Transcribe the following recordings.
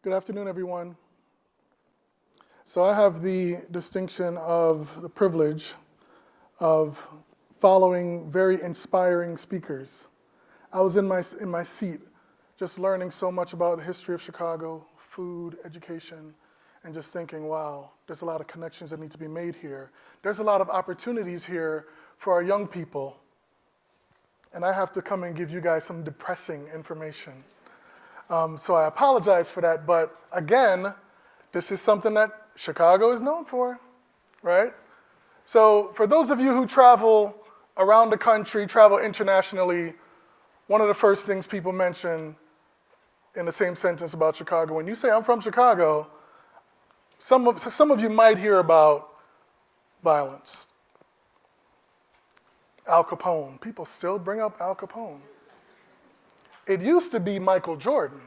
Good afternoon, everyone. So I have the distinction of the privilege of following very inspiring speakers. I was in my seat just learning so much about the history of Chicago, food, education, and just thinking, wow, there's a lot of connections that need to be made here. There's a lot of opportunities here for our young people. And I have to come and give you guys some depressing information. So I apologize for that, but again, this is something that Chicago is known for, right? So for those of you who travel around the country, travel internationally, one of the first things people mention in the same sentence about Chicago, when you say, I'm from Chicago, some of you might hear about violence. Al Capone. People still bring up Al Capone. It used to be Michael Jordan,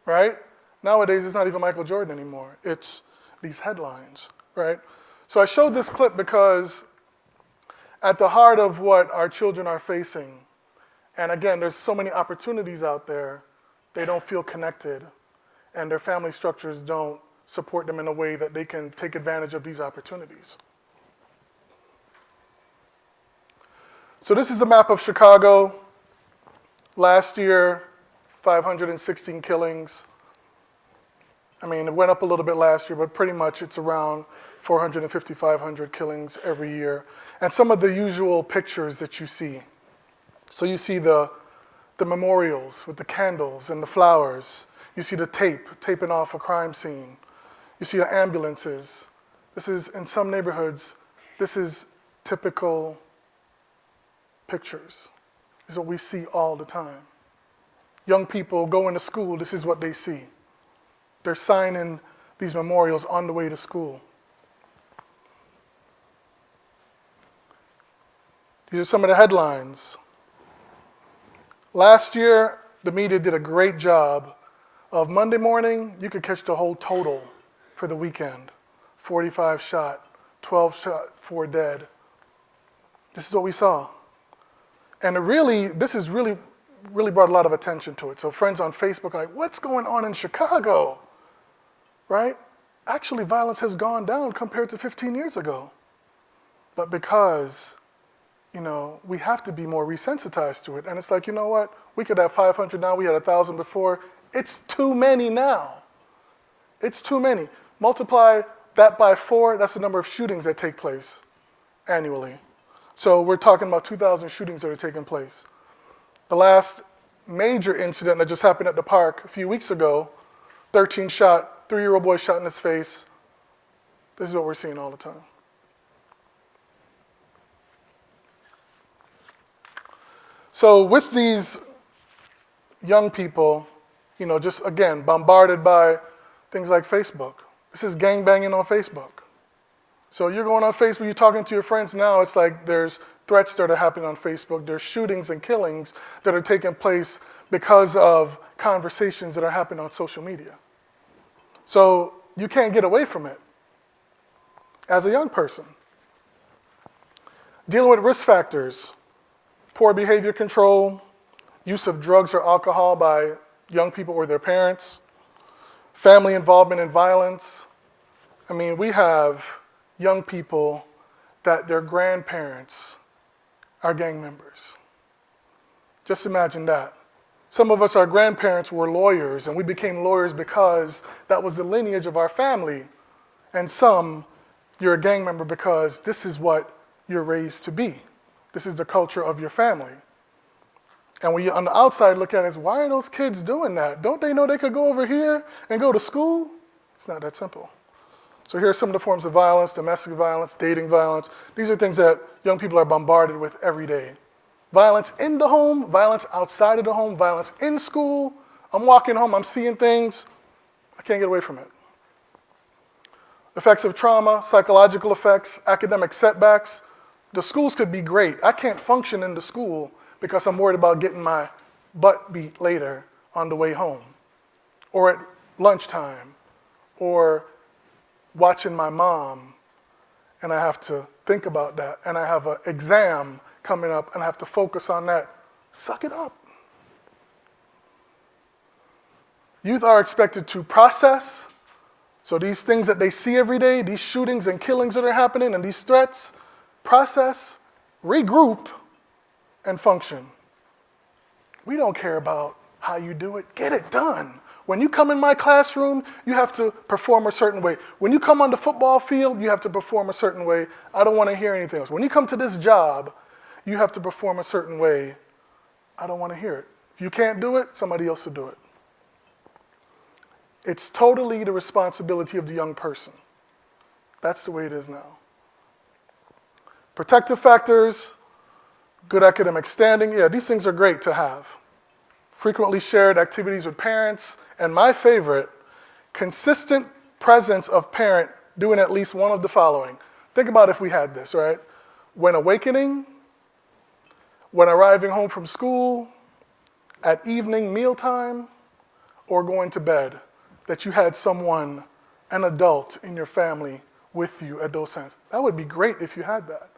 right? Nowadays, it's not even Michael Jordan anymore. It's these headlines, right? So I showed this clip because at the heart of what our children are facing, and again, there's so many opportunities out there, they don't feel connected, and their family structures don't support them in a way that they can take advantage of these opportunities. So this is a map of Chicago. Last year, 516 killings. I mean, it went up a little bit last year, but pretty much it's around 450, 500 killings every year. And some of the usual pictures that you see. So you see the memorials with the candles and the flowers. You see the taping off a crime scene. You see the ambulances. This is, in some neighborhoods, this is typical pictures. This is what we see all the time. Young people going to school, this is what they see. They're signing these memorials on the way to school. These are some of the headlines. Last year, the media did a great job of Monday morning, you could catch the whole total for the weekend. 45 shot, 12 shot, 4 dead. This is what we saw. And this has really brought a lot of attention to it. So friends on Facebook are like, what's going on in Chicago, right? Actually, violence has gone down compared to 15 years ago. But because, we have to be more resensitized to it. And it's like, you know what? We could have 500 now, we had 1,000 before. It's too many now. It's too many. Multiply that by 4, that's the number of shootings that take place annually. So we're talking about 2,000 shootings that are taking place. The last major incident that just happened at the park a few weeks ago, 13 shot, 3-year-old boy shot in his face. This is what we're seeing all the time. So with these young people, just again, bombarded by things like Facebook. This is gangbanging on Facebook. So you're going on Facebook, you're talking to your friends now, it's like there's threats that are happening on Facebook, there's shootings and killings that are taking place because of conversations that are happening on social media. So you can't get away from it as a young person. Dealing with risk factors, poor behavior control, use of drugs or alcohol by young people or their parents, family involvement in violence. I mean, we have young people that their grandparents are gang members. Just imagine that. Some of us, our grandparents were lawyers, and we became lawyers because that was the lineage of our family. And some, you're a gang member because this is what you're raised to be. This is the culture of your family. And when you on the outside look at it, why are those kids doing that? Don't they know they could go over here and go to school? It's not that simple. So here are some of the forms of violence: domestic violence, dating violence. These are things that young people are bombarded with every day. Violence in the home, violence outside of the home, violence in school. I'm walking home, I'm seeing things, I can't get away from it. Effects of trauma, psychological effects, academic setbacks. The schools could be great. I can't function in the school because I'm worried about getting my butt beat later on the way home, or at lunchtime, or watching my mom, and I have to think about that, and I have an exam coming up, and I have to focus on that. Suck it up. Youth are expected to process. So these things that they see every day, these shootings and killings that are happening and these threats, process, regroup, and function. We don't care about how you do it. Get it done. When you come in my classroom, you have to perform a certain way. When you come on the football field, you have to perform a certain way. I don't want to hear anything else. When you come to this job, you have to perform a certain way. I don't want to hear it. If you can't do it, somebody else will do it. It's totally the responsibility of the young person. That's the way it is now. Protective factors, good academic standing, yeah, these things are great to have. Frequently shared activities with parents, and my favorite, consistent presence of parent doing at least one of the following. Think about if we had this, right? When awakening, when arriving home from school, at evening mealtime, or going to bed, that you had someone, an adult in your family with you at those times. That would be great if you had that.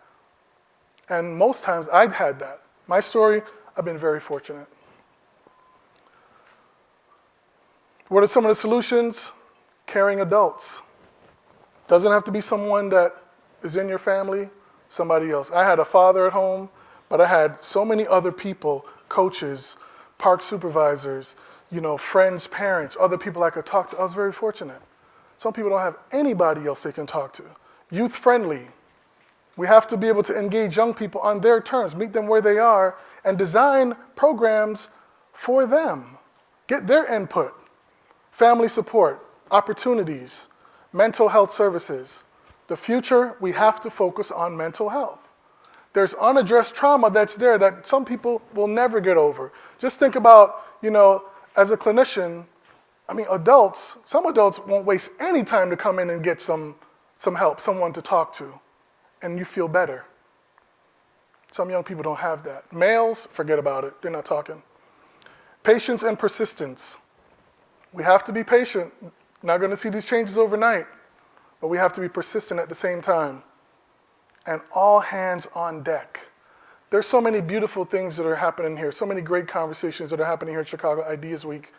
And most times I've had that. My story, I've been very fortunate. What are some of the solutions? Caring adults. Doesn't have to be someone that is in your family, somebody else. I had a father at home, but I had so many other people, coaches, park supervisors, friends, parents, other people I could talk to. I was very fortunate. Some people don't have anybody else they can talk to. Youth friendly. We have to be able to engage young people on their terms, meet them where they are, and design programs for them. Get their input. Family support, opportunities, mental health services. The future, we have to focus on mental health. There's unaddressed trauma that's there that some people will never get over. Just think about, as a clinician, some adults won't waste any time to come in and get some help, someone to talk to, and you feel better. Some young people don't have that. Males, forget about it, they're not talking. Patience and persistence. We have to be patient. Not going to see these changes overnight, but we have to be persistent at the same time. And all hands on deck. There's so many beautiful things that are happening here, so many great conversations that are happening here at Chicago Ideas Week.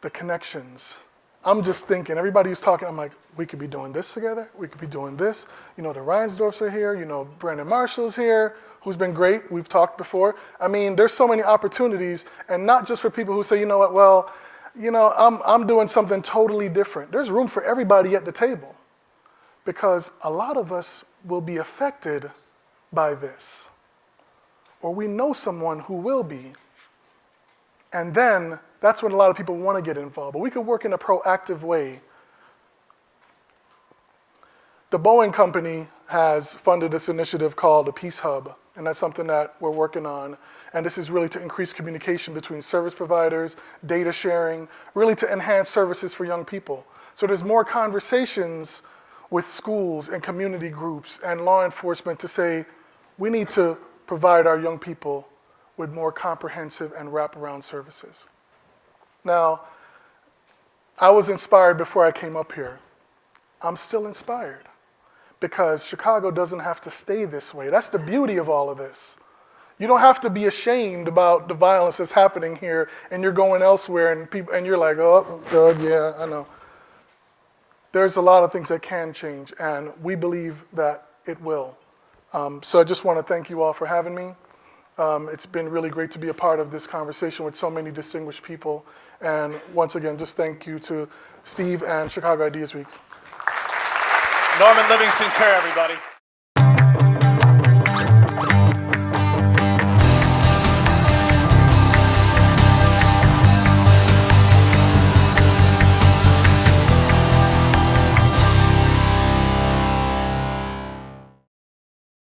The connections. I'm just thinking, everybody who's talking, I'm like, we could be doing this together, we could be doing this. The Reinsdorfs are here, Brandon Marshall's here, who's been great, we've talked before. There's so many opportunities, and not just for people who say, I'm doing something totally different. There's room for everybody at the table, because a lot of us will be affected by this, or we know someone who will be, and then that's when a lot of people want to get involved. But we could work in a proactive way. The Boeing Company has funded this initiative called the Peace Hub, and that's something that we're working on. And this is really to increase communication between service providers, data sharing, really to enhance services for young people. So there's more conversations with schools and community groups and law enforcement to say, we need to provide our young people with more comprehensive and wraparound services. Now, I was inspired before I came up here. I'm still inspired because Chicago doesn't have to stay this way. That's the beauty of all of this. You don't have to be ashamed about the violence that's happening here and you're going elsewhere and you're like, oh, God, yeah, I know. There's a lot of things that can change, and we believe that it will. So I just want to thank you all for having me. It's been really great to be a part of this conversation with so many distinguished people. And once again, just thank you to Steve and Chicago Ideas Week. Norman Livingston Kerr, everybody.